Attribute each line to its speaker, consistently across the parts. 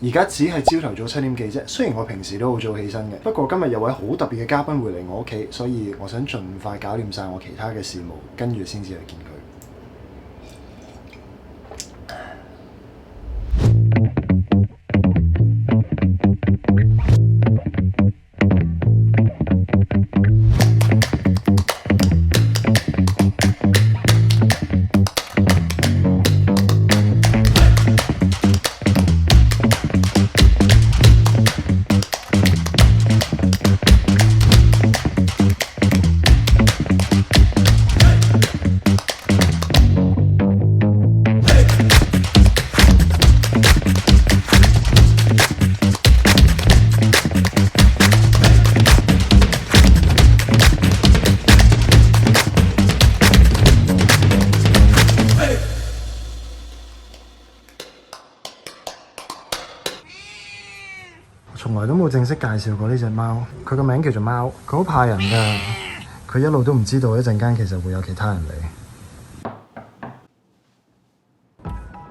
Speaker 1: 而家只係朝頭早7點幾啫，雖然我平時都好早起身嘅，不過今日有位好特別嘅嘉賓會嚟我屋企，所以我想盡快搞掂晒我其他嘅事務，跟住先至去見佢。從來都冇正式介紹過呢隻貓，佢個名叫做貓，佢好怕人㗎，佢一路都唔知道一陣間其實會有其他人嚟。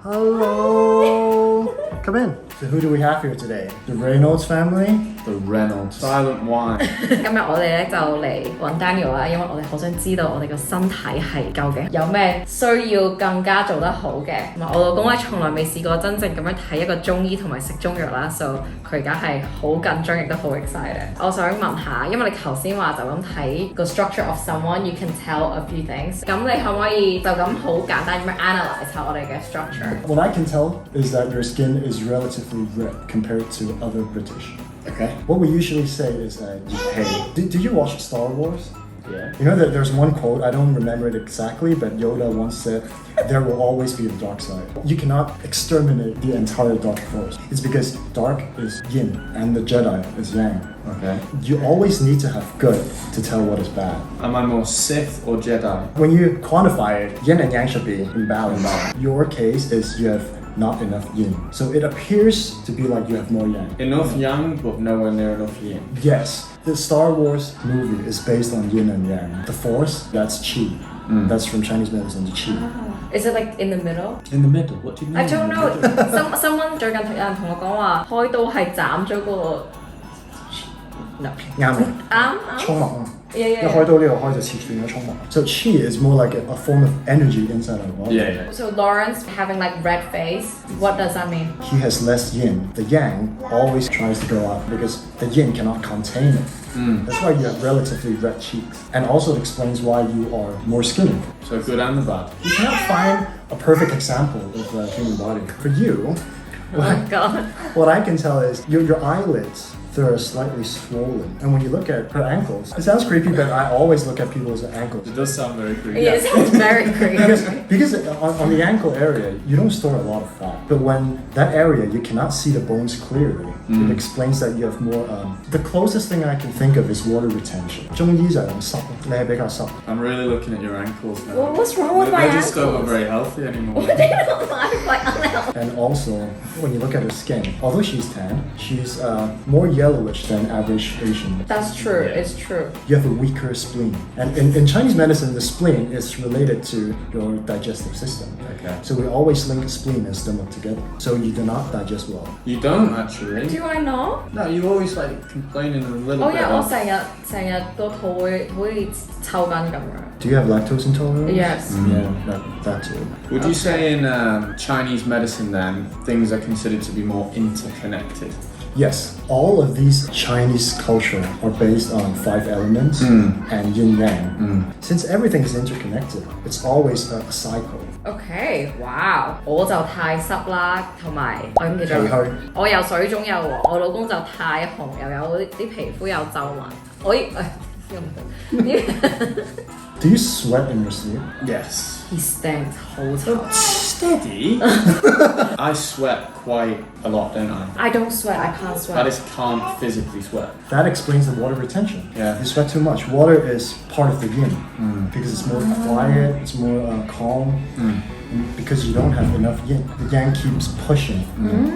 Speaker 1: Hello, come in. So who do we have here today? The Reynolds family?
Speaker 2: The Reynolds Silent Wine.
Speaker 3: 今日我哋咧就嚟揾 Daniel 啦，因為我哋好想知道我哋個身體係究竟有咩需要更加做得好嘅。同埋我老公咧從來未試過真正咁樣睇一個中醫同埋食中藥啦，所以佢而家係好緊張亦都好 excited。我想問下，因為你頭先話就咁睇個 structure of someone, you can tell a few things。咁你可唔可以就咁好簡單咁樣 analyse 下我哋嘅 structure？
Speaker 1: What I can tell is that your skin is relatively red compared to other British.
Speaker 2: Okay.
Speaker 1: What we usually say is that, hey, do you watch Star Wars?
Speaker 2: Yeah.
Speaker 1: You know that there's one quote, I don't remember it exactly, but Yoda once said, there will always be a dark side. You cannot exterminate the entire dark force. It's because dark is yin and the Jedi is yang.
Speaker 2: Okay.
Speaker 1: You always need to have good to tell what is bad.
Speaker 2: Am I more Sith or Jedi?
Speaker 1: When you quantify it, yin and yang should be in balance. Your case is you have not enough yin. So it appears to be like you have more yang.
Speaker 2: Enough yang, but nowhere near enough yin.
Speaker 1: Yes. The Star Wars movie is based on yin and yang. The Force, that's qi. That's from Chinese medicine, the qi.
Speaker 3: Is it like in the middle?
Speaker 2: In the middle? What do you mean?
Speaker 3: I don't know. Someone 最近有人同我講話開刀係斬咗個 no
Speaker 1: 啱啊，衝脈啊，一開刀呢度開就切斷咗衝脈。So qi is more like a form of energy inside our body.
Speaker 2: Yeah.
Speaker 3: So Laurence having like red face, what does that mean?
Speaker 1: He has less yin. The yang always tries to go out because the yin cannot contain it. That's why you have relatively red cheeks. And also it explains why you are more skinny.
Speaker 2: So good and the bad.
Speaker 1: You cannot find a perfect example of the human body. For you,
Speaker 3: Oh God.
Speaker 1: what I can tell is your eyelids, they're slightly swollen. And when you look at her ankles, it sounds creepy, but I always look at people's ankles.
Speaker 2: It does sound very creepy.
Speaker 3: Yeah, it sounds very creepy.
Speaker 1: Because on the ankle area, you don't store a lot of fat. But when that area, you cannot see the bones clearly. It explains that you have more... the closest thing I can think of is water retention. 中醫就係咁濕，你係比較濕。
Speaker 2: I'm really looking at your ankles now.
Speaker 3: Well, what's wrong with my
Speaker 2: They just don't look
Speaker 3: ankles?
Speaker 2: very healthy anymore.
Speaker 3: They don't look like unhealthy.
Speaker 1: And also, when you look at her skin, although she's tan, she's more yellowish than average Asian.
Speaker 3: That's true,
Speaker 2: Yeah.
Speaker 3: it's true.
Speaker 1: You have a weaker spleen. And in Chinese medicine, the spleen is related to your digestive system.
Speaker 2: Okay.
Speaker 1: So we always link spleen and stomach together. So you do not digest well.
Speaker 2: You don't actually.
Speaker 3: Do I know?
Speaker 2: No, you always like complaining a little
Speaker 3: Oh
Speaker 2: bit.
Speaker 3: yeah, 我
Speaker 2: of-
Speaker 3: 成日個肚會好似抽筋咁樣。
Speaker 1: Do you have lactose intolerance?
Speaker 3: Yes.
Speaker 1: Yeah, that too.
Speaker 2: Would you say in Chinese medicine then, things are considered to be more interconnected?
Speaker 1: Yes, all of these Chinese culture are based on 5 elements and yin yang. Since everything is interconnected, it's always a cycle.
Speaker 3: OK，哇！我就太濕啦，同埋我點叫做
Speaker 1: 脾虛
Speaker 3: 我有水腫又黃，我老公就太紅，又有啲皮膚有皺紋。我
Speaker 1: Do you sweat in your sleep?
Speaker 2: Yes.
Speaker 3: He stinks 好臭。
Speaker 2: Steady? I sweat quite a lot, don't I?
Speaker 3: I don't sweat, I can't sweat.
Speaker 2: I just can't physically sweat.
Speaker 1: That explains the water retention.
Speaker 2: Yeah.
Speaker 1: You sweat too much. Water is part of the yin because it's more quiet, it's more calm. Because you don't have enough yin. The yang keeps pushing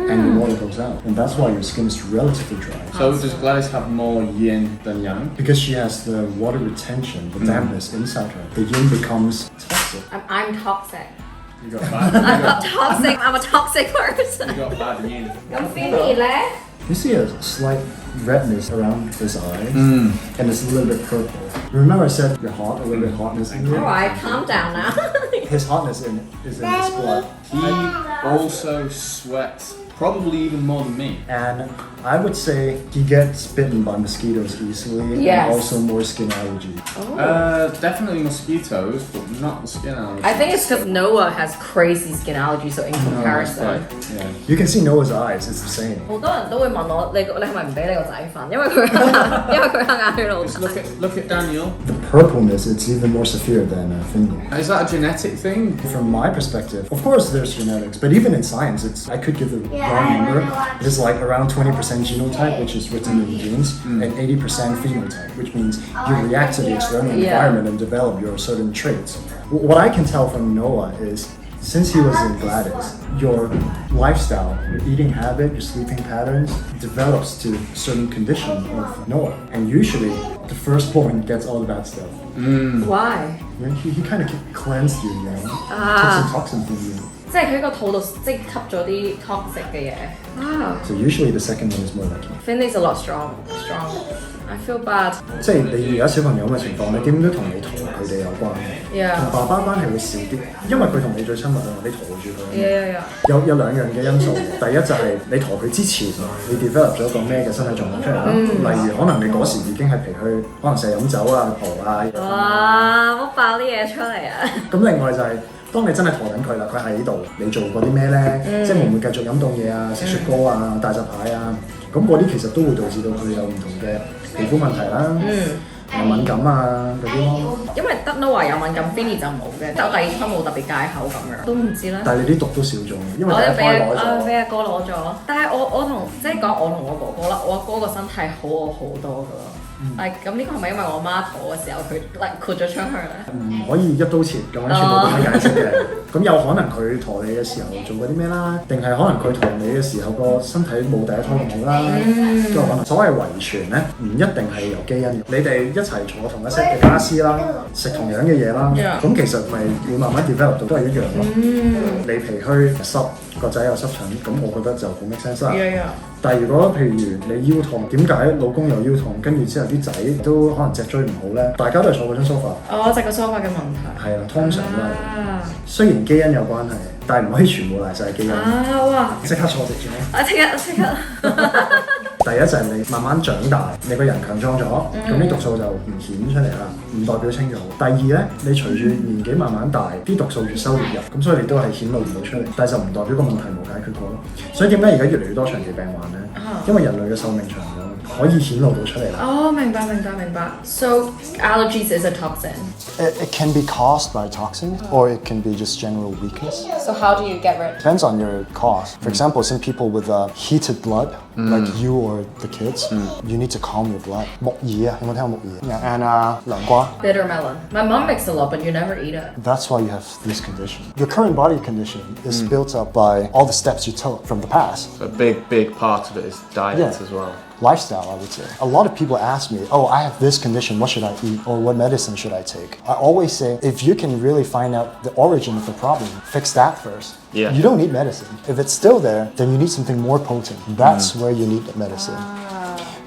Speaker 1: and the water goes out. And that's why your skin is relatively dry.
Speaker 2: So does Gladys have more yin than yang?
Speaker 1: Because she has the water retention, the dampness inside her, the yin becomes toxic.
Speaker 3: I'm toxic.
Speaker 2: You got bad.
Speaker 3: I'm a toxic person.
Speaker 2: You got bad yin.
Speaker 3: 咁 Finny 咧？
Speaker 1: You see a slight redness around his eyes, and it's a little bit purple. Remember I said you're hot, a little bit hotness in here?
Speaker 3: Alright, calm down now.
Speaker 1: His hotness is in his blood.
Speaker 2: He also sweats probably even more than me.
Speaker 1: And I would say he gets bitten by mosquitoes easily,
Speaker 3: Yes.
Speaker 1: and also more skin allergies.
Speaker 2: Definitely mosquitoes, but not the skin allergies.
Speaker 3: I think it's because Noah has crazy skin allergies, so in comparison.
Speaker 2: Yeah.
Speaker 1: You can see Noah's eyes, it's the same.
Speaker 3: 好多人都會問我，你係咪唔俾你個仔瞓？因為佢黑眼圈好
Speaker 2: Just
Speaker 3: 大。
Speaker 2: look at Daniel.
Speaker 1: The purpleness, it's even more severe than Finley.
Speaker 2: Is that a genetic thing?
Speaker 1: From my perspective, of course there's genetics, but even in science, I could give the wrong number. It's like around 20% genotype, which is written in the genes, and 80% phenotype, which means you react to the external environment and develop your certain traits. What I can tell from Noah is, since he was in Gladys, your lifestyle, your eating habit, your sleeping patterns develops to a certain condition of Noah. And usually, the firstborn gets all the bad stuff.
Speaker 3: Why？
Speaker 1: He kind of cleansed you, you know? Took some toxin from you.
Speaker 3: 即係佢個肚度即係吸咗啲 toxic 嘅嘢。啊
Speaker 1: So usually the second one is more lucky.
Speaker 3: Finley's a lot strong. I feel bad.
Speaker 1: 即係你而家小朋友嘅情況，你點都同你陀佢哋有關。
Speaker 3: Yeah.
Speaker 1: 同爸爸關係會少啲，因為佢同你最親密啊，你陀住佢。
Speaker 3: Yeah.
Speaker 1: 有兩樣嘅因素，第一就係你陀佢之前，你 develop 咗個咩嘅身體狀況出嚟啦。例如可能你嗰時已經係脾虛，可能成日飲酒啊、蒲啊。
Speaker 3: 哇！唔好爆啲嘢出嚟啊！
Speaker 1: 咁另外就係、當你真係陀緊佢啦，佢喺度，你做過啲咩咧？即係會唔會繼續飲凍嘢啊、食雪糕啊、大閘蟹啊？咁嗰啲其實都會導致到佢有唔同嘅皮膚問題啦，敏感啊嗰啲咯。
Speaker 3: 因為得 Noah 有敏感 ，Finny 就冇嘅，但我第二胎冇特別戒口咁樣，都唔知啦。
Speaker 1: 但係你啲毒都少咗，因為
Speaker 3: 我
Speaker 1: 第一胎攞
Speaker 3: 俾
Speaker 1: 咗。
Speaker 3: 阿哥攞咗，但係我同即係講我同我哥哥啦，我阿哥個身體好我好多噶咯。咁呢個係咪因為我媽陀嘅時候佢豁咗出去咧？
Speaker 1: 唔可以一刀切咁樣全部咁樣解釋嘅。咁有可能佢陀你嘅時候做過啲咩啦？定係可能佢陀你嘅時候個身體冇第一胎咁好啦？都有可能。所謂遺傳咧，唔一定係由基因嘅。你哋一齊坐同一 set 嘅家私啦，食同樣嘅嘢啦，咁其實咪會慢慢 develop 到都係一樣咯。你脾虛濕，個仔有濕疹，咁我覺得就好 make sense 啦。但係如果譬如你腰痛，點解老公有腰痛，跟住之後啲仔都可能脊椎唔好咧？大家都係坐嗰張 sofa。
Speaker 3: 就個 sofa 嘅問題。
Speaker 1: 係啦，通常都係。雖然基因有關係，但係唔可以全部賴晒基因。
Speaker 3: 哇！
Speaker 1: 即刻坐直咗。
Speaker 3: 即刻。
Speaker 1: 第一就係你慢慢長大，你個人強壯咗，咁啲毒素就唔顯出嚟啦，唔代表清咗。第二咧，你隨住年紀慢慢大，啲毒素越收越入，咁所以你都係顯露唔到出嚟，但係就唔代表個問題冇解決過咯。所以點解而家越嚟越多長期病患咧？因為人類嘅壽命長咗，可以顯露到出嚟啦。
Speaker 3: 哦，明白。So allergies is a toxin.
Speaker 1: It can be caused by toxin, or it can be just general weakness.
Speaker 3: So how do you get rid?
Speaker 1: Depends on your cause. For example, some people with heated blood, like you or the kids, you need to calm your blood. 木耳啊，有冇聽過木耳？And 涼瓜。
Speaker 3: Bitter melon. My mom makes a lot, but you never eat it.
Speaker 1: That's why you have this condition. Your current body condition is built up by all the steps you took from the past.
Speaker 2: A big part of it is diet as well.
Speaker 1: Lifestyle, I would say. A lot of people ask me, oh, I have this condition, what should I eat? Or what medicine should I take? I always say, if you can really find out the origin of the problem, fix that first.
Speaker 2: Yeah.
Speaker 1: You don't need medicine. If it's still there, then you need something more potent. That's where you need the medicine.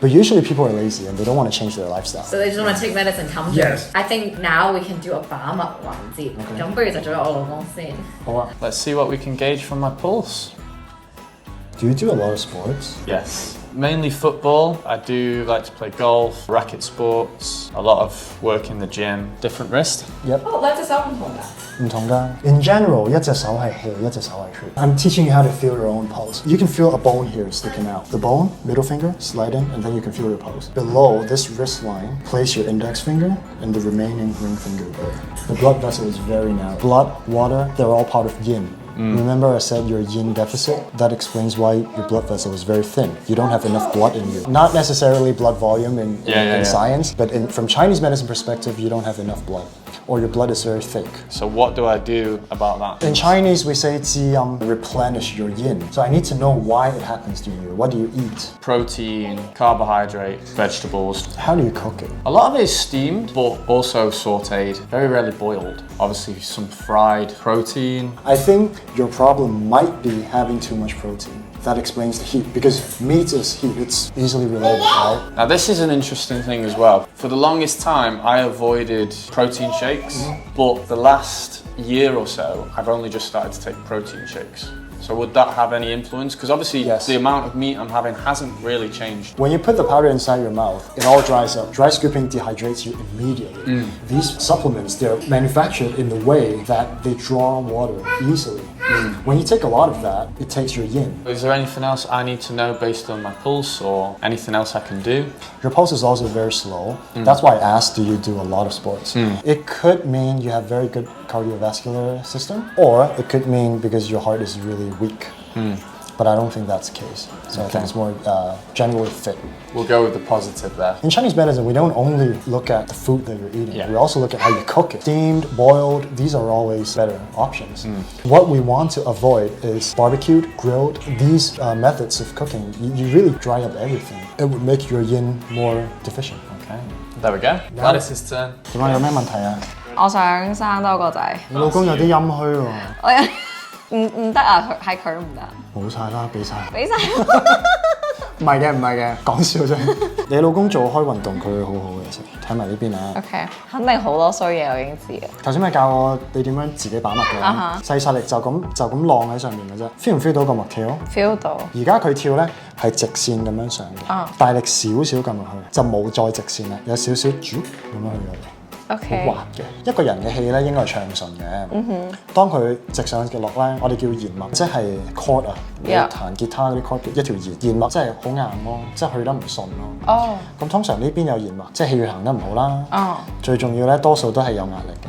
Speaker 1: But usually people are lazy and they don't want to change their lifestyle.
Speaker 3: So they just want to take medicine, come to.
Speaker 1: Yes.
Speaker 3: I think now we can do a 把脈環節。咁不如就做咗我老公先。
Speaker 1: 好啊。
Speaker 2: Let's see what we can gauge from my pulse.
Speaker 1: Do you do a lot of sports?
Speaker 2: Yes. Mainly football. I do like to play golf, racket sports, a lot of work in the gym, different wrist.
Speaker 1: Yep.
Speaker 3: 兩隻手唔同㗎。
Speaker 1: 唔同㗎。In general, 一隻手係氣，一隻手係血。I'm teaching you how to feel your own pulse. You can feel a bone here sticking out. The bone, middle finger, slide in, and then you can feel your pulse. Below this wrist line, place your index finger and the remaining ring finger there. The blood vessel is very narrow. Blood, water, they're all part of yin. Remember I said your yin deficit? That explains why your blood vessel is very thin. You don't have enough blood in you. Not necessarily blood volume in science, but from Chinese medicine perspective, you don't have enough blood. Or your blood is very thick.
Speaker 2: So what do I do about that?
Speaker 1: In Chinese, we say 滋阴, replenish your yin. So I need to know why it happens to you. What do you eat?
Speaker 2: Protein, carbohydrate, vegetables.
Speaker 1: How do you cook it?
Speaker 2: A lot of it is steamed, but also sauteed, very rarely boiled. Obviously some fried protein.
Speaker 1: I think your problem might be having too much protein. That explains the heat, because meat is heat, it's easily related, right?
Speaker 2: Now this is an interesting thing as well. For the longest time, I avoided protein shakes, but the last year or so, I've only just started to take protein shakes. So would that have any influence? Because obviously the amount of meat I'm having hasn't really changed.
Speaker 1: When you put the powder inside your mouth, it all dries up. Dry scooping dehydrates you immediately. These supplements, they're manufactured in the way that they draw water easily. When you take a lot of that, it takes your yin.
Speaker 2: Is there anything else I need to know based on my pulse or anything else I can do?
Speaker 1: Your pulse is also very slow. That's why I asked, do you do a lot of sports? It could mean you have very good cardiovascular system, or it could mean because your heart is really weak. But I don't think that's the case. So I think it's more generally fit.
Speaker 2: We'll go with the positive there.
Speaker 1: In Chinese medicine, we don't only look at the food that you're eating. We also look at how you cook it. Steamed, boiled, these are always better options. What we want to avoid is barbecued, grilled. These methods of cooking, you really dry up everything. It would make your yin more deficient.
Speaker 2: Okay, there we go. Gladys' turn.
Speaker 1: 點解有咩問題啊？
Speaker 3: 我想生多個仔。
Speaker 1: 你老公有啲陰虛喎。
Speaker 3: 我唔得啊，係佢唔得。
Speaker 1: 冇晒啦，俾晒。
Speaker 3: 俾晒。
Speaker 1: 唔係嘅，講笑啫。你老公做開運動，佢好好嘅，其實睇埋呢邊啊。
Speaker 3: OK， 肯定好多衰嘢，我已經知嘅。
Speaker 1: 頭先咪教我你點樣自己把脈嘅，細力就咁晾喺上面嘅啫。feel 唔 feel 到個脈跳
Speaker 3: ？feel 到。而
Speaker 1: 家佢跳咧係直線咁樣上嘅，大力少少撳落去，就冇再直線啦，有少少轉咁樣去嘅。
Speaker 3: Okay.
Speaker 1: 好滑嘅，一個人嘅氣咧應該係暢順嘅。當佢直上直落咧，我哋叫弦脈，即係 chord 啊，你彈吉他嗰啲 chord 一條弦脈，即係好硬咯，即係去得唔順咯。咁通常呢邊有弦脈，即係氣血行得唔好啦。最重要咧，多數都係有壓力嘅。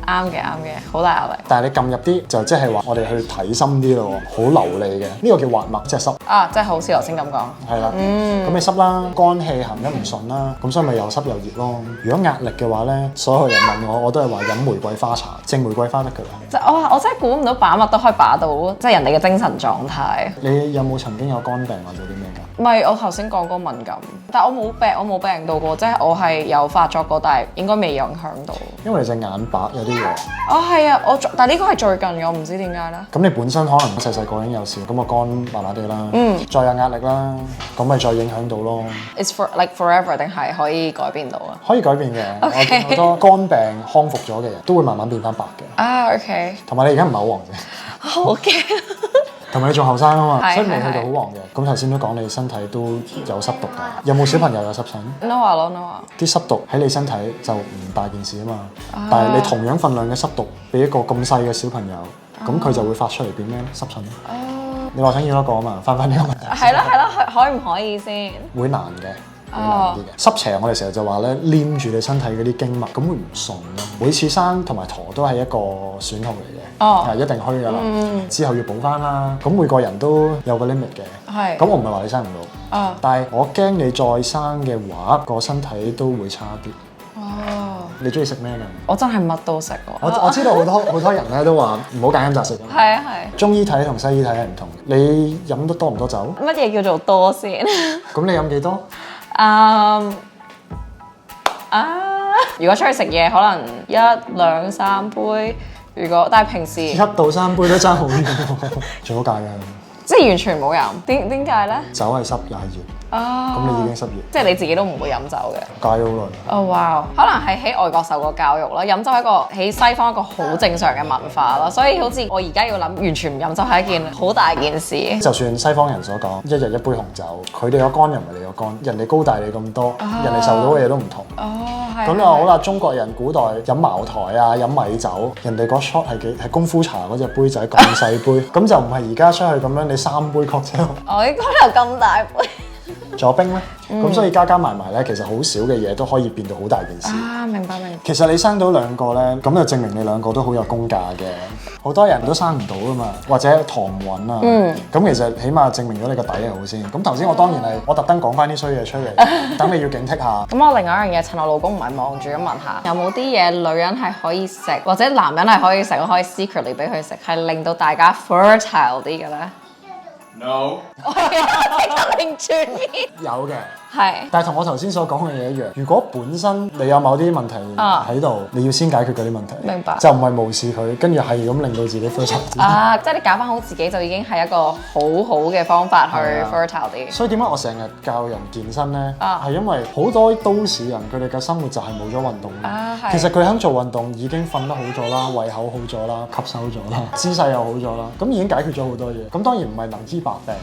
Speaker 3: 啱嘅，好大壓力。
Speaker 1: 但係你撳入啲就即係話我哋去睇深啲咯，好流利嘅，呢個叫滑脈，即係濕。
Speaker 3: 即係好似頭先咁講。
Speaker 1: 係啦，咁你濕啦，肝氣行得唔順啦，咁所以咪又濕又熱咯。如果壓力嘅話咧，所有人問我都係話飲玫瑰花茶，正玫瑰花得㗎啦。
Speaker 3: 我真係估唔到把脈都可以把到，即係人哋嘅精神狀態。
Speaker 1: 你有冇曾經有肝病或者啲咩㗎？
Speaker 3: 唔係，我頭先講過敏感，但我冇病到過，即係我係有發作過，但係應該未影響到。
Speaker 1: 因為你隻眼白有啲嘢。
Speaker 3: 係啊，但係呢個係最近嘅，我唔知點解咧。咁
Speaker 1: 你本身可能細個已經有事，咁個肝麻麻地啦，再有壓力啦，咁咪再影響到咯。
Speaker 3: It's forever 定係可以改變到啊？
Speaker 1: 可以改變嘅，我見好多肝病康復咗嘅人都會慢慢變翻白嘅。
Speaker 3: OK。
Speaker 1: 同埋你而家唔係好黃嘅。
Speaker 3: 好驚。
Speaker 1: 同埋你仲後生啊嘛，所以未去到好黃嘅。咁頭先都講你身體都有濕毒㗎，有冇小朋友有濕疹
Speaker 3: ？No 咯。
Speaker 1: 啲濕毒喺你身體就唔大件事啊嘛，但係你同樣份量嘅濕毒俾一個咁細嘅小朋友，咁佢就會發出嚟變咩濕疹。你話想要一個啊嘛，翻呢個問題。
Speaker 3: 係咯，可唔可以先？
Speaker 1: 會難嘅。會難啲嘅。濕邪我哋成日就話咧，黏住你身體嗰啲經脈，咁會唔順咯。每次生同埋陀都係一個損耗嚟嘅，一定虛㗎啦。之後要補翻啦。咁每個人都有個 limit 嘅。咁我唔係話你生唔到，但係我驚你再生嘅話，個身體都會差啲。你中意食咩㗎？我真係乜都食喎。我知道好多人咧都話唔好揀飲擇食。係。中醫睇同西醫睇係唔同。你飲得多唔多酒？乜嘢叫做多先？咁你飲幾多？如果出去食嘢，可能1、2、3杯。但係平時1到3杯都爭好遠喎，最好戒㗎。即係完全冇飲。點解咧？酒係濕又係熱。咁你已經濕熱，即係你自己都唔會飲酒嘅。戒咗好耐。哇！可能係喺外國受過教育啦，飲酒係喺西方一個好正常嘅文化啦，所以好似我而家要諗完全唔飲酒係一件好大件事。就算西方人所講，一日一杯紅酒，佢哋個肝又唔係你個肝，人哋高大你咁多，人哋受到嘅嘢都唔同。咁又好啦，中國人古代飲茅台啊，飲米酒，人哋嗰 shot 係功夫茶嗰隻杯仔咁細杯，咁就唔係而家出去咁樣你3杯 cocktail。我應該有咁大杯。仲有冰咧，咁所以加埋咧，其實好少嘅嘢都可以變到好大件事。
Speaker 4: 啊，明白。
Speaker 1: 其實你生到兩個咧，咁就證明你兩個都好有功架嘅。好多人都生唔到啊嘛，或者糖唔穩啊。咁其實起碼證明咗你個底係好先。咁頭先我當然係我特登講翻啲衰嘢出嚟，等你要警惕下。
Speaker 4: 咁我另外一樣嘢，趁我老公唔係望住咁問下，有冇啲嘢女人係可以食，或者男人係可以食，我可以 secretly 俾佢食，係令到大家 fertile 啲嘅咧？
Speaker 2: No。
Speaker 4: 我係擰轉面。
Speaker 1: 有嘅。
Speaker 4: 係，
Speaker 1: 但係同我頭先所講嘅嘢一樣，如果本身你有某啲問題喺度，你要先解決嗰啲問題，
Speaker 4: 明白，
Speaker 1: 就唔係無視佢，跟住係咁令到自己 fertile
Speaker 4: 啊，即係你搞翻好自己就已經係一個好好嘅方法去 fertile 啲。
Speaker 1: 所以點解我成日教人健身咧？係因為好多都市人佢哋嘅生活就係冇咗運動。其實佢肯做運動已經瞓得好咗啦，胃口好咗啦，吸收咗啦，姿勢又好咗啦，咁已經解決咗好多嘢。咁當然唔係能醫百病，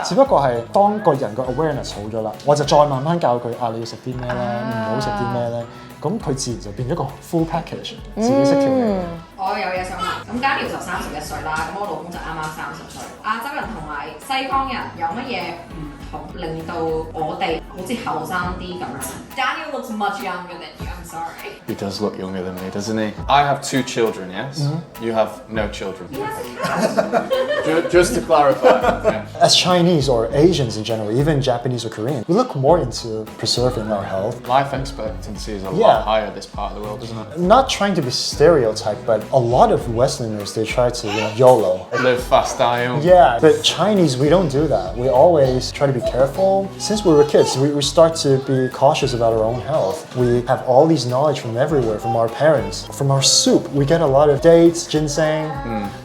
Speaker 1: 只不過係當個人個 awareness 好咗啦，我就再慢慢教佢你要食啲咩咧，唔好食啲咩咧，咁佢自然就變咗個 full package，自己識調理。
Speaker 3: 我有嘢想問，咁Daniel就31歲啦，咁我老公就啱啱30歲。亞洲人同埋西方人有乜嘢唔同，令到我哋好似後生啲咁樣？Daniel looks much younger than you. I'm sorry.
Speaker 2: He does look younger than me, doesn't he? I have 2 children, yes? You have no children.
Speaker 3: He has a cat.
Speaker 2: Just to clarify. Yeah.
Speaker 1: As Chinese or Asians in general, even Japanese or Korean, we look more into preserving our health.
Speaker 2: Life expectancy is a lot higher this part of the world, isn't it?
Speaker 1: Not trying to be stereotyped, but a lot of Westerners, they try to, YOLO.
Speaker 2: Live fast, die young.
Speaker 1: Yeah, but Chinese, we don't do that. We always try to be careful. Since we were kids, we start to be cautious about our own health. We have all these knowledge from everywhere, from our parents, from our soup. We get a lot of dates, ginseng.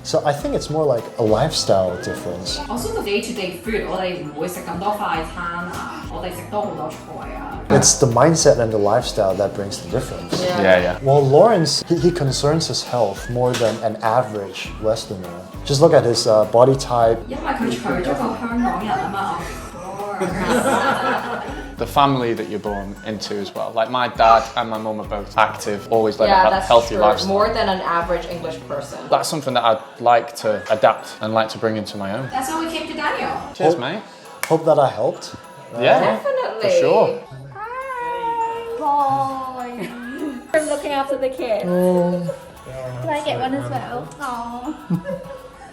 Speaker 1: So I think it's more like a lifestyle difference.
Speaker 3: 我相信 day-to-day food，我哋唔會食咁多快餐啊，我哋食多好多菜啊。
Speaker 1: It's the mindset and the lifestyle that brings the difference.
Speaker 2: Yeah.
Speaker 1: Well, Lawrence, he concerns his health more than an average Westerner. Just look at his body type.
Speaker 3: 因為佢娶咗個香港人啊嘛。
Speaker 2: The family that you're born into as well. Like my dad and my mum are both active, always led a healthy lifestyle.
Speaker 3: More than an average English person.
Speaker 2: That's something that I'd like to adapt and like to bring into my own.
Speaker 3: That's how we came to Daniel.
Speaker 2: Cheers, mate.
Speaker 1: Hope that I helped.
Speaker 2: Yeah,
Speaker 3: Definitely.
Speaker 2: for sure.
Speaker 5: Boy. I'm looking after the kids. Can I get one as well? Aww.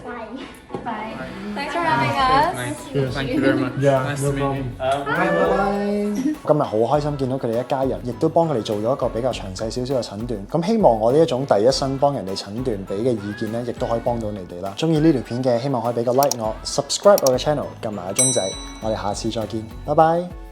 Speaker 5: Bye. Bye. Thanks for having us.
Speaker 2: Thank you very much.
Speaker 1: Yeah,
Speaker 2: nice
Speaker 1: no
Speaker 2: to meet you.
Speaker 1: Bye. 今日好開心見到佢哋一家人，亦都幫佢哋做咗一個比較詳細少少嘅診斷。咁希望我呢一種第一身幫人哋診斷俾嘅意見咧，亦都可以幫到你哋啦。中意呢條片嘅，希望可以俾個 like 我 ，subscribe 我嘅 channel， 撳埋個鐘仔。我哋下次再見，拜拜。